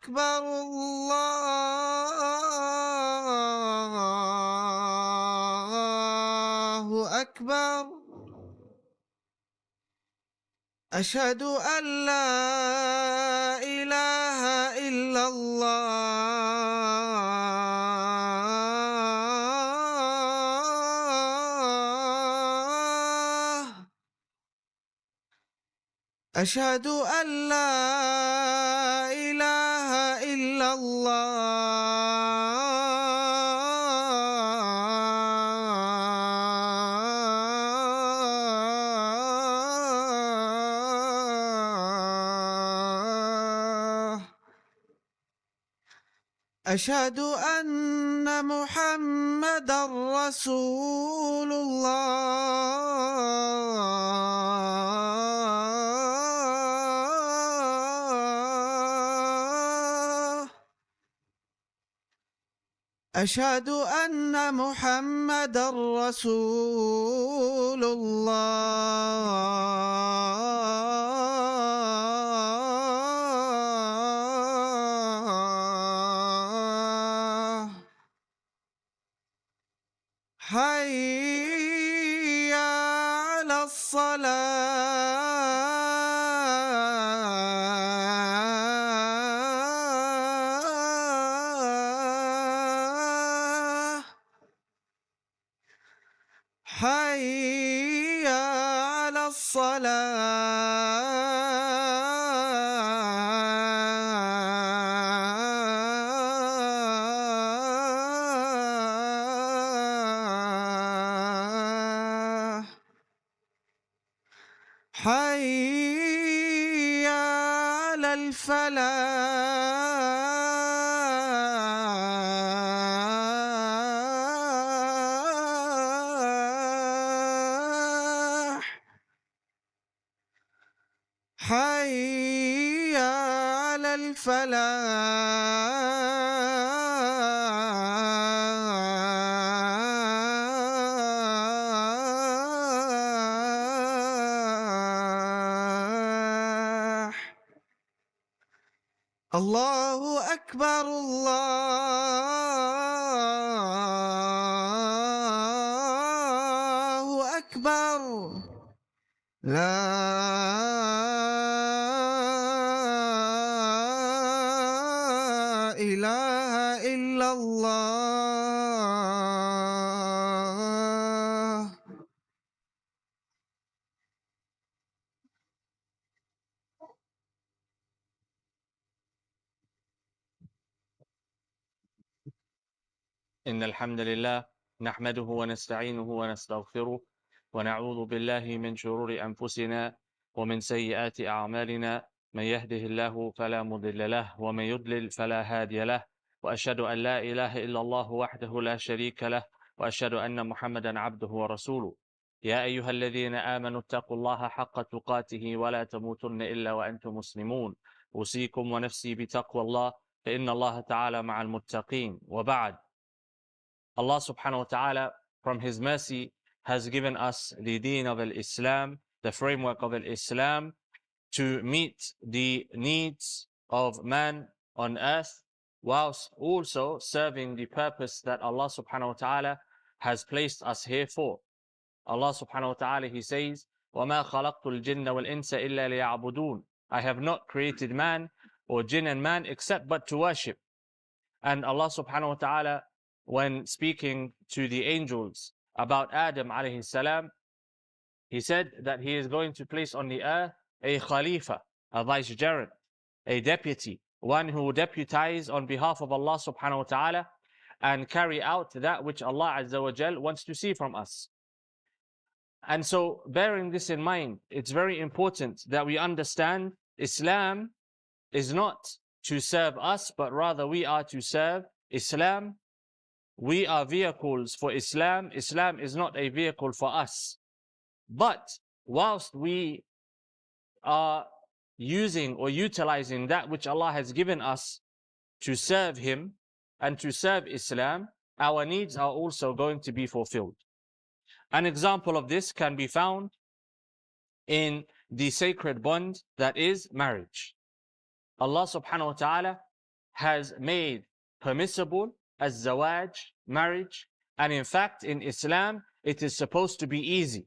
أكبر الله أكبر أشهد أن لا إله إلا الله أشهد أن لا إله إلا الله أشهد أن محمدا رسول الله أشهد أن محمدا رسول الله حي على الصلاة حي على الصلاة حي على الفلاح حي على الفلاح الله أكبر الله أكبر لا إله إلا الله إن الحمد لله نحمده ونستعينه ونستغفره ونعوذ بالله من شرور أنفسنا ومن سيئات أعمالنا من يهده الله فلا مضل له ومن يضلل فلا هادي له وأشهد أن لا إله إلا الله وحده لا شريك له وأشهد أن محمدا عبده ورسوله يا أيها الذين آمنوا اتقوا الله حق تقاته ولا تموتن إلا وأنتم مسلمون أوصيكم ونفسي بتقوى الله فإن الله تعالى مع المتقين وبعد. Allah subhanahu wa ta'ala, from His mercy, has given us the deen of Islam, the framework of Islam, to meet the needs of man on earth, whilst also serving the purpose that Allah subhanahu wa ta'ala has placed us here for. Allah subhanahu wa ta'ala, He says, وَمَا خَلَقْتُ الْجِنَّ وَالْإِنسَ إِلَّا لِيَعْبُدُونَ. I have not created man or jinn and man except but to worship. And Allah subhanahu wa ta'ala, when speaking to the angels about Adam alayhi salam, He said that He is going to place on the earth a Khalifa, a vicegerent, a deputy, one who will deputize on behalf of Allah subhanahu wa ta'ala and carry out that which Allah azza wa jal wants to see from us. And so, bearing this in mind, it's very important that we understand Islam is not to serve us, but rather we are to serve Islam. We are vehicles for Islam. Islam is not a vehicle for us. But whilst we are using or utilizing that which Allah has given us to serve Him and to serve Islam, our needs are also going to be fulfilled. An example of this can be found in the sacred bond that is marriage. Allah subhanahu wa ta'ala has made permissible as zawaj, marriage, and in fact in Islam it is supposed to be easy.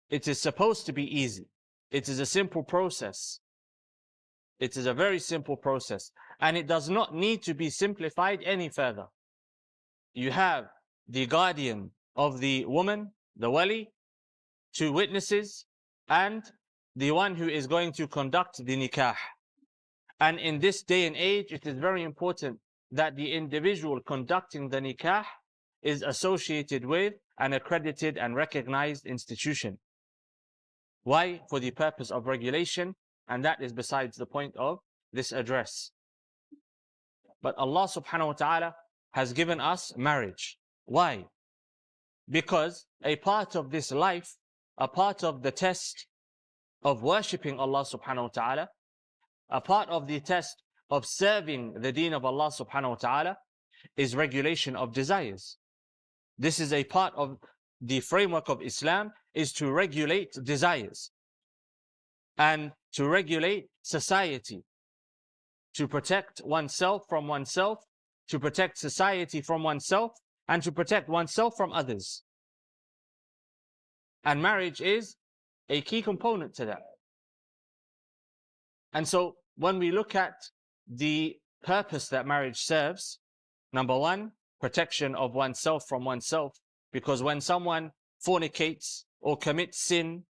It is supposed to be easy. It is a simple process. It is a very simple process, and it does not need to be simplified any further. You have the guardian of the woman, the wali, 2 witnesses, and the one who is going to conduct the nikah. And in this day and age, it is very important that the individual conducting the nikah is associated with an accredited and recognized institution. Why? For the purpose of regulation, and that is besides the point of this address. But Allah subhanahu wa ta'ala has given us marriage. Why? Because a part of this life, a part of the test of worshipping Allah subhanahu wa ta'ala, a part of the test of serving the deen of Allah subhanahu wa ta'ala is regulation of desires. This is a part of the framework of Islam, is to regulate desires and to regulate society, to protect oneself from oneself, to protect society from oneself, and to protect oneself from others. And marriage is a key component to that. And so when we look at the purpose that marriage serves, number 1, protection of oneself from oneself, because when someone fornicates or commits sin,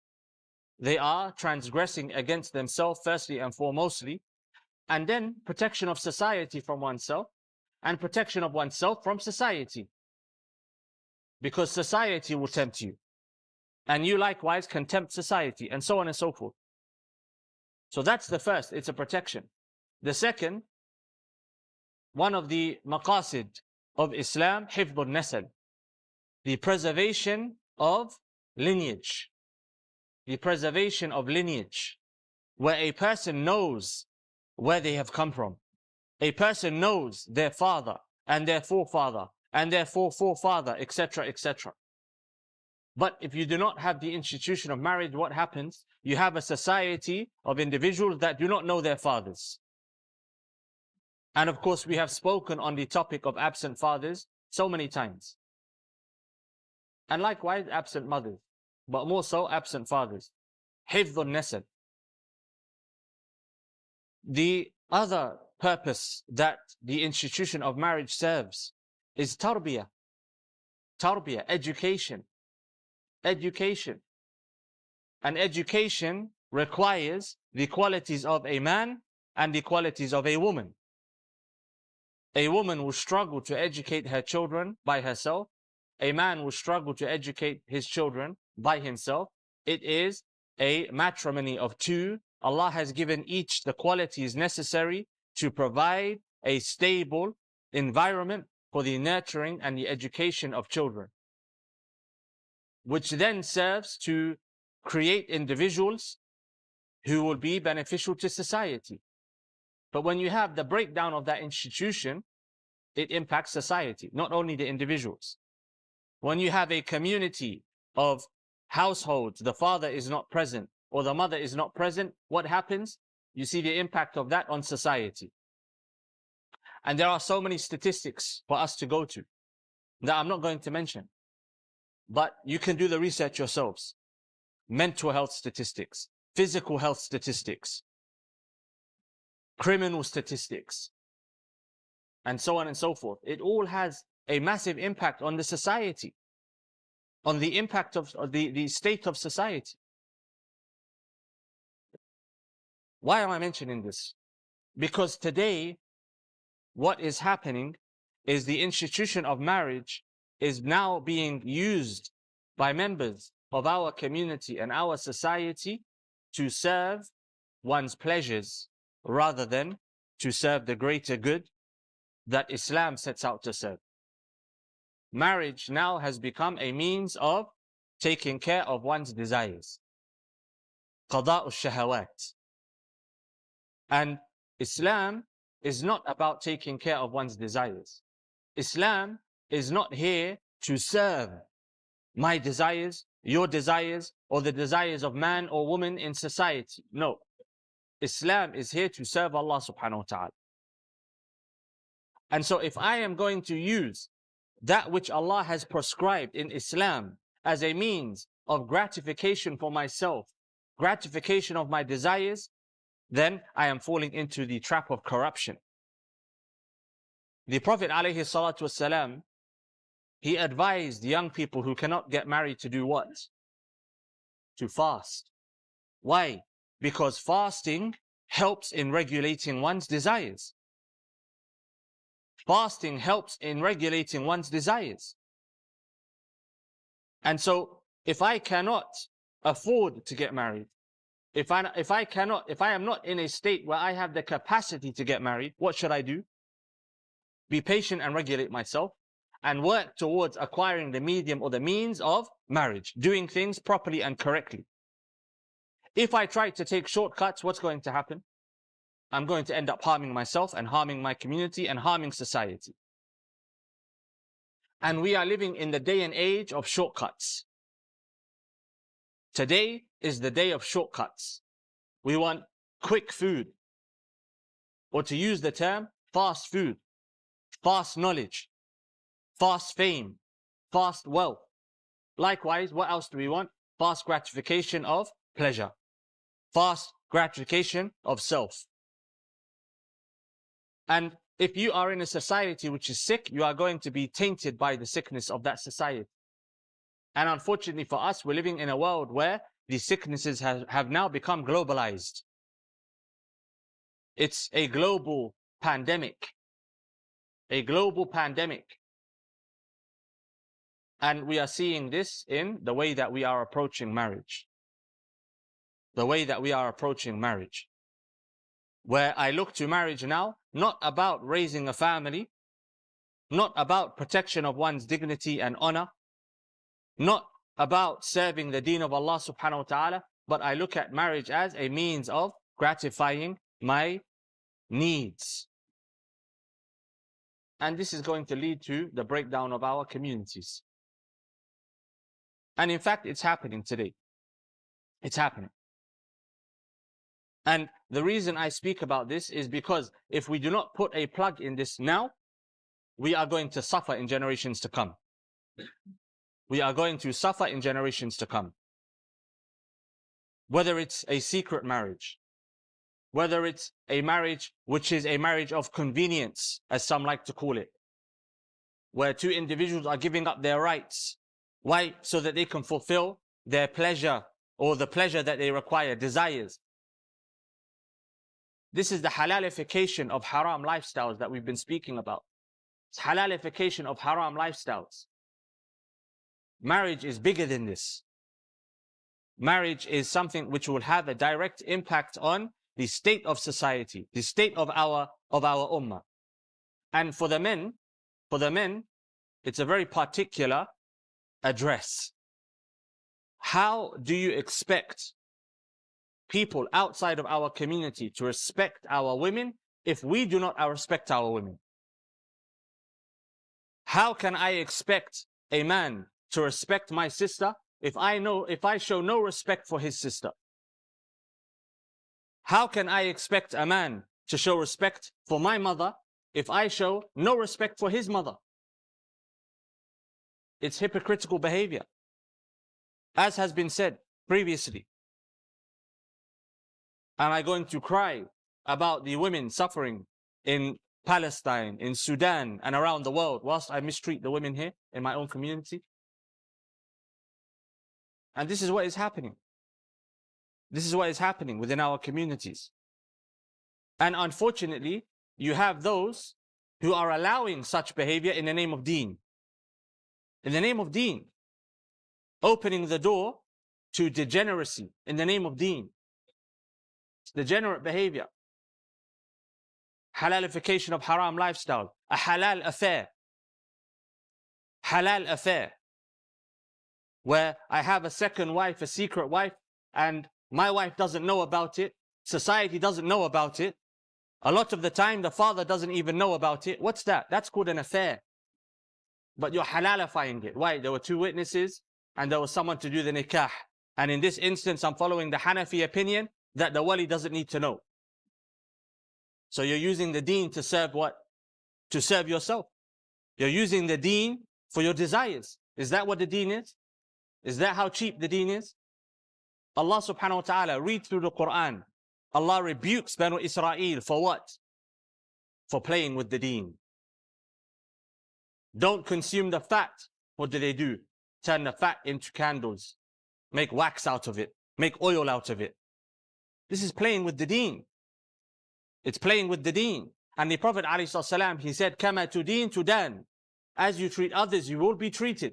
they are transgressing against themselves firstly and foremostly, and then protection of society from oneself, and protection of oneself from society, because society will tempt you, and you likewise can tempt society, and so on and so forth. So that's the first, it's a protection. The second, one of the maqasid of Islam, hifdhul nasal, the preservation of lineage. The preservation of lineage, where a person knows where they have come from. A person knows their father and their forefather and their forefather, etc., etc. But if you do not have the institution of marriage, what happens? You have a society of individuals that do not know their fathers. And of course, we have spoken on the topic of absent fathers so many times. And likewise, absent mothers, but more so absent fathers. Hifdhul nasal. The other purpose that the institution of marriage serves is tarbiyah. Tarbiyah, education. Education. And education requires the qualities of a man and the qualities of a woman. A woman will struggle to educate her children by herself. A man will struggle to educate his children by himself. It is a matrimony of 2. Allah has given each the qualities necessary to provide a stable environment for the nurturing and the education of children, which then serves to create individuals who will be beneficial to society. But when you have the breakdown of that institution, it impacts society, not only the individuals. When you have a community of households, the father is not present or the mother is not present, what happens? You see the impact of that on society. And there are so many statistics for us to go to that I'm not going to mention. But you can do the research yourselves. Mental health statistics, physical health statistics, criminal statistics, and so on and so forth. It all has a massive impact on the society, on the impact of the state of society. Why am I mentioning this? Because today, what is happening is the institution of marriage is now being used by members of our community and our society to serve one's pleasures rather than to serve the greater good that Islam sets out to serve. Marriage now has become a means of taking care of one's desires. Qada'u shahawat. And Islam is not about taking care of one's desires. Islam is not here to serve my desires, your desires, or the desires of man or woman in society. No. Islam is here to serve Allah subhanahu wa ta'ala. And so if I am going to use that which Allah has prescribed in Islam as a means of gratification for myself, gratification of my desires, then I am falling into the trap of corruption. The Prophet ﷺ, he advised young people who cannot get married to do what? To fast. Why? Because fasting helps in regulating one's desires. Fasting helps in regulating one's desires. And so if I cannot afford to get married, if I am not in a state where I have the capacity to get married, what should I do? Be patient and regulate myself and work towards acquiring the medium or the means of marriage, doing things properly and correctly. If I try to take shortcuts, what's going to happen? I'm going to end up harming myself and harming my community and harming society. And we are living in the day and age of shortcuts. Today is the day of shortcuts. We want quick food, or to use the term, fast food, fast knowledge, fast fame, fast wealth. Likewise, what else do we want? Fast gratification of pleasure, fast gratification of self. And if you are in a society which is sick, you are going to be tainted by the sickness of that society. And unfortunately for us, we're living in a world where the sicknesses have now become globalized. It's a global pandemic. A global pandemic. And we are seeing this in the way that we are approaching marriage. The way that we are approaching marriage. Where I look to marriage now, not about raising a family, not about protection of one's dignity and honor, not about serving the deen of Allah subhanahu wa ta'ala, but I look at marriage as a means of gratifying my needs. And this is going to lead to the breakdown of our communities. And in fact, it's happening today. It's happening. And the reason I speak about this is because if we do not put a plug in this now, we are going to suffer in generations to come. We are going to suffer in generations to come. Whether it's a secret marriage, whether it's a marriage which is a marriage of convenience, as some like to call it, where two individuals are giving up their rights. Why? So that they can fulfill their pleasure or the pleasure that they require, desires. This is the halalification of haram lifestyles that we've been speaking about. It's halalification of haram lifestyles. Marriage is bigger than this. Marriage is something which will have a direct impact on the state of society, the state of our ummah. And for the men, it's a very particular address. How do you expect people outside of our community to respect our women if we do not respect our women? How can I expect a man to respect my sister if I show no respect for his sister? How can I expect a man to show respect for my mother if I show no respect for his mother? It's hypocritical behavior. As has been said previously, am I going to cry about the women suffering in Palestine, in Sudan, and around the world, whilst I mistreat the women here in my own community? And this is what is happening. This is what is happening within our communities. And unfortunately, you have those who are allowing such behavior in the name of deen. In the name of deen. Opening the door to degeneracy in the name of deen. Degenerate behavior. Halalification of haram lifestyle. A halal affair. Halal affair. Where I have a second wife, a secret wife, and my wife doesn't know about it. Society doesn't know about it. A lot of the time, the father doesn't even know about it. What's that? That's called an affair. But you're halalifying it. Why? There were two witnesses, and there was someone to do the nikah. And in this instance, I'm following the Hanafi opinion that the wali doesn't need to know. So you're using the deen to serve what? to serve yourself. You're using the deen for your desires. Is that what the deen is? Is that how cheap the deen is? Allah subhanahu wa ta'ala, read through the Quran. Allah rebukes Banu Israel for what? For playing with the deen. Don't consume the fat. What do? Turn the fat into candles. Make wax out of it. Make oil out of it. This is playing with the deen. It's playing with the deen. And the Prophet ﷺ, he said, Kama tudin tudan. As you treat others, you will be treated.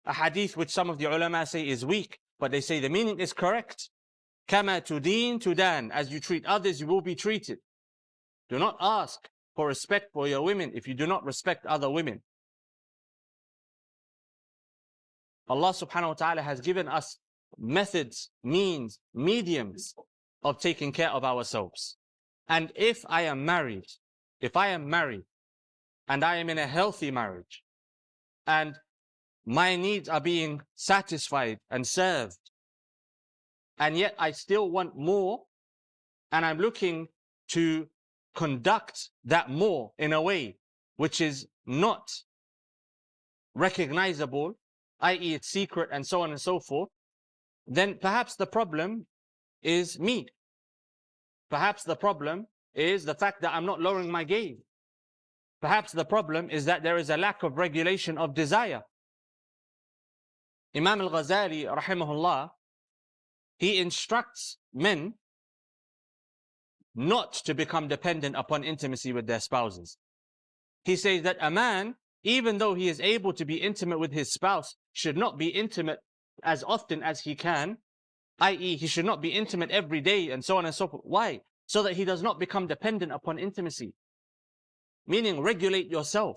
A hadith which some of the ulama say is weak, but they say the meaning is correct. Kama tudin tudan. As you treat others, you will be treated. Do not ask for respect for your women if you do not respect other women. Allah subhanahu wa ta'ala has given us methods, means, mediums of taking care of ourselves. And if I am married and I am in a healthy marriage and my needs are being satisfied and served, and yet I still want more, and I'm looking to conduct that more in a way which is not recognizable, i.e. it's secret and so on and so forth, then perhaps the problem is me. Perhaps the problem is the fact that I'm not lowering my gaze. Perhaps the problem is that there is a lack of regulation of desire. Imam al-Ghazali, rahimahullah, he instructs men not to become dependent upon intimacy with their spouses. He says that a man, even though he is able to be intimate with his spouse, should not be intimate as often as he can, i.e. he should not be intimate every day and so on and so forth. Why? So that he does not become dependent upon intimacy. Meaning, regulate yourself.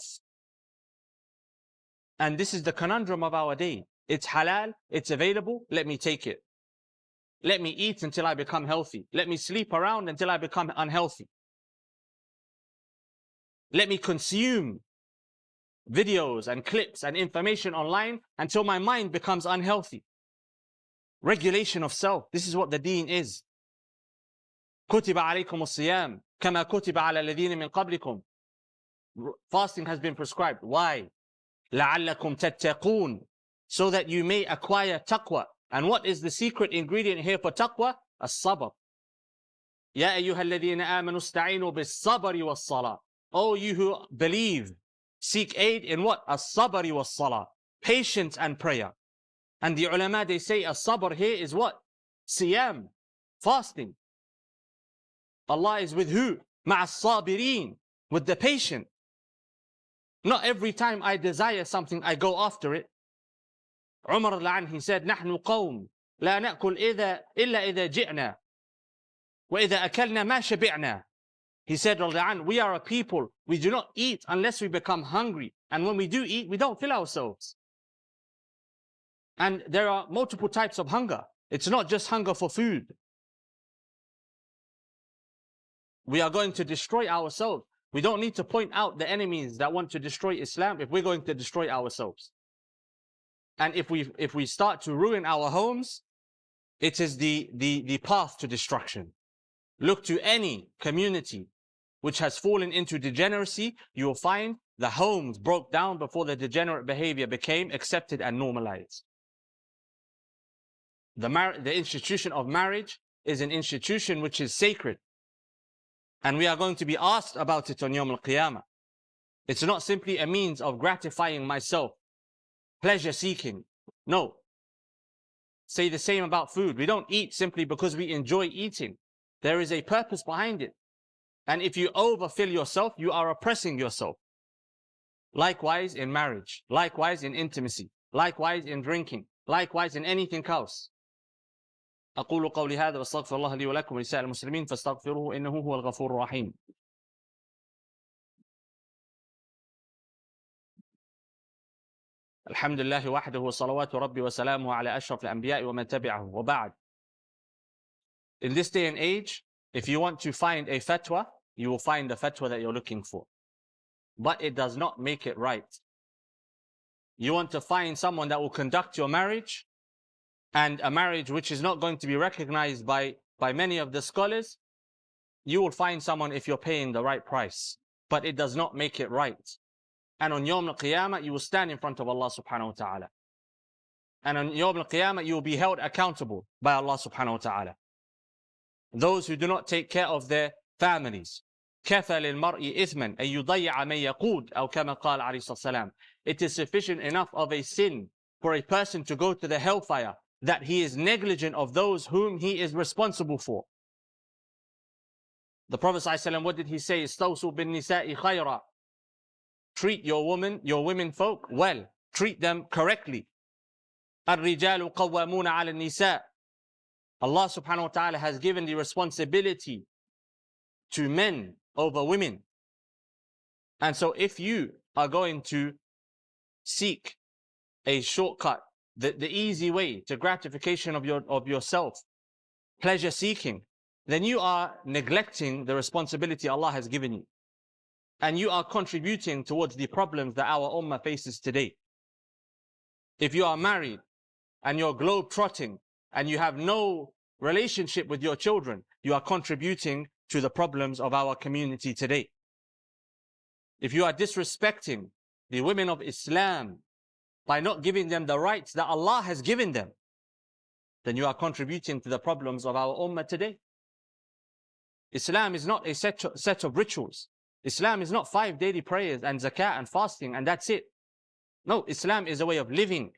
And this is the conundrum of our day. It's halal, it's available, let me take it. Let me eat until I become healthy. Let me sleep around until I become unhealthy. Let me consume videos and clips and information online until my mind becomes unhealthy. Regulation of self. This is what the deen is. كُتِبَ عَلَيْكُمُ الصِّيَامِ كَمَا كُتِبَ عَلَى الَّذِينَ مِنْ قَبْلِكُمْ. Fasting has been prescribed. Why? لَعَلَّكُمْ تَتَّقُونَ. So that you may acquire taqwa. And what is the secret ingredient here for taqwa? As-sabr. يَا أَيُّهَا الَّذِينَ آمَنُوا اسْتَعِينُوا بِالصَّبْرِ وَالصَّلَاةِ. Oh, you who believe, seek aid in what? As-sabr was-salah. Patience and prayer. And the ulama, they say as-sabr here is what? Siyam. Fasting. Allah is with who? مَعَ الصَّابِرِينَ. With the patient. Not every time I desire something, I go after it. Umar al-An, he said, نحن قوم لا نأكل إلا إذا جئنا وإذا أكلنا ما شبعنا. He said, we are a people, we do not eat unless we become hungry. And when we do eat, we don't fill ourselves. And there are multiple types of hunger. It's not just hunger for food. We are going to destroy ourselves. We don't need to point out the enemies that want to destroy Islam if we're going to destroy ourselves. And if we start to ruin our homes, it is the path to destruction. Look to any community which has fallen into degeneracy, you will find the homes broke down before the degenerate behavior became accepted and normalized. The institution of marriage is an institution which is sacred. And we are going to be asked about it on Yawm al-Qiyamah. It's not simply a means of gratifying myself, pleasure seeking. No. Say the same about food. We don't eat simply because we enjoy eating. There is a purpose behind it. And if you overfill yourself, you are oppressing yourself. Likewise in marriage, likewise in intimacy, likewise in drinking, likewise in anything else. أقول قولي هذا واستغفر الله لي ولكم ولسائر المسلمين فاستغفروه إنه هو الغفور الرحيم. الحمد لله وحده وصلوات ربي وسلامه على أشرف الأنبياء ومن تبعه وبعد. In this day and age, if you want to find a fatwa, you will find the fatwa that you're looking for. But it does not make it right. You want to find someone that will conduct your marriage, and a marriage which is not going to be recognized by many of the scholars, you will find someone if you're paying the right price. but it does not make it right. And on Yawm al-Qiyamah, you will stand in front of Allah subhanahu wa ta'ala. And on Yawm al-Qiyamah, you will be held accountable by Allah subhanahu wa ta'ala. Those who do not take care of their families. كَفَى لِلْمَرْءِ إِثْمًا أَن يُضَيِّعَ مَن يَقُودُ أو كما قال عليه الصلاة والسلام. It is sufficient enough of a sin for a person to go to the hellfire that he is negligent of those whom he is responsible for. The Prophet ﷺ, what did he say? استوصوا بالنساء خيرا. Treat your women folk well. Treat them correctly. الرجال قوامون على النساء. Allah subhanahu wa ta'ala has given the responsibility to men over women. And so if you are going to seek a shortcut, the easy way to gratification of yourself, pleasure seeking, then you are neglecting the responsibility Allah has given you. And you are contributing towards the problems that our ummah faces today. If you are married and you're globe-trotting and you have no relationship with your children, you are contributing to the problems of our community today. If you are disrespecting the women of Islam by not giving them the rights that Allah has given them, then you are contributing to the problems of our ummah today. Islam is not a set of rituals. Islam is not 5 daily prayers and zakah and fasting and that's it. No, Islam is a way of living.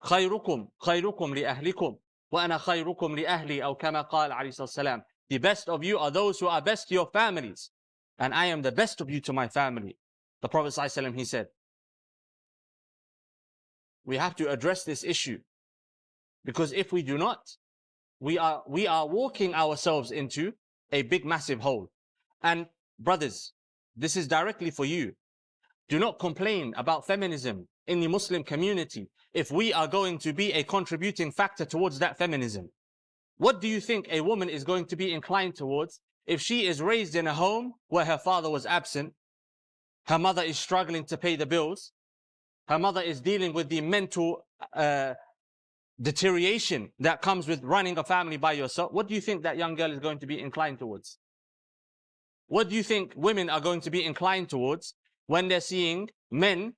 خيركم لأهلكم وأنا خيركم لأهلي أو كما قال عليه الصلاة والسلام. The best of you are those who are best to your families, and I am the best of you to my family. The Prophet ﷺ, he said. We have to address this issue, because if we do not, we are walking ourselves into a big massive hole. And brothers, this is directly for you. Do not complain about feminism in the Muslim community if we are going to be a contributing factor towards that feminism. What do you think a woman is going to be inclined towards if she is raised in a home where her father was absent, her mother is struggling to pay the bills, her mother is dealing with the mental deterioration that comes with running a family by yourself? What do you think that young girl is going to be inclined towards? What do you think women are going to be inclined towards when they're seeing men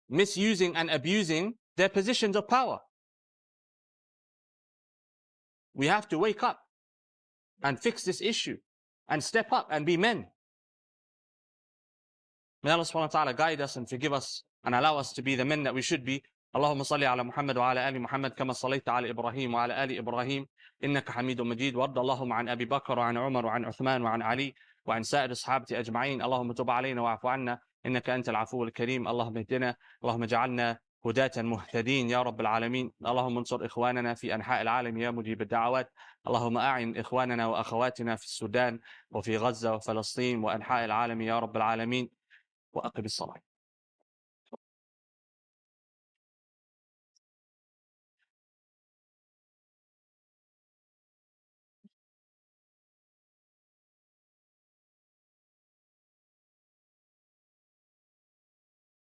misusing and abusing their positions of power? We have to wake up and fix this issue and step up and be men. May Allah subhanahu wa ta'ala guide us and forgive us and allow us to be the men that we should be. اللهم صل على محمد وعلى آل محمد كما صليت على إبراهيم وعلى آل إبراهيم إنك حميد مجيد. وارض اللهم عن أبي بكر وعن عمر وعن عثمان وعن علي وعن سائر الصحابة أجمعين. اللهم تب علينا واعف عنا إنك أنت العفو الكريم. اللهم اهدنا، اللهم اجعلنا هداة مهتدين يا رب العالمين. اللهم انصر إخواننا في أنحاء العالم يا مجيب الدعوات. اللهم أعن إخواننا وأخواتنا في السودان وفي غزة وفلسطين وأنحاء العالم يا رب العالمين. وأقم الصلاة.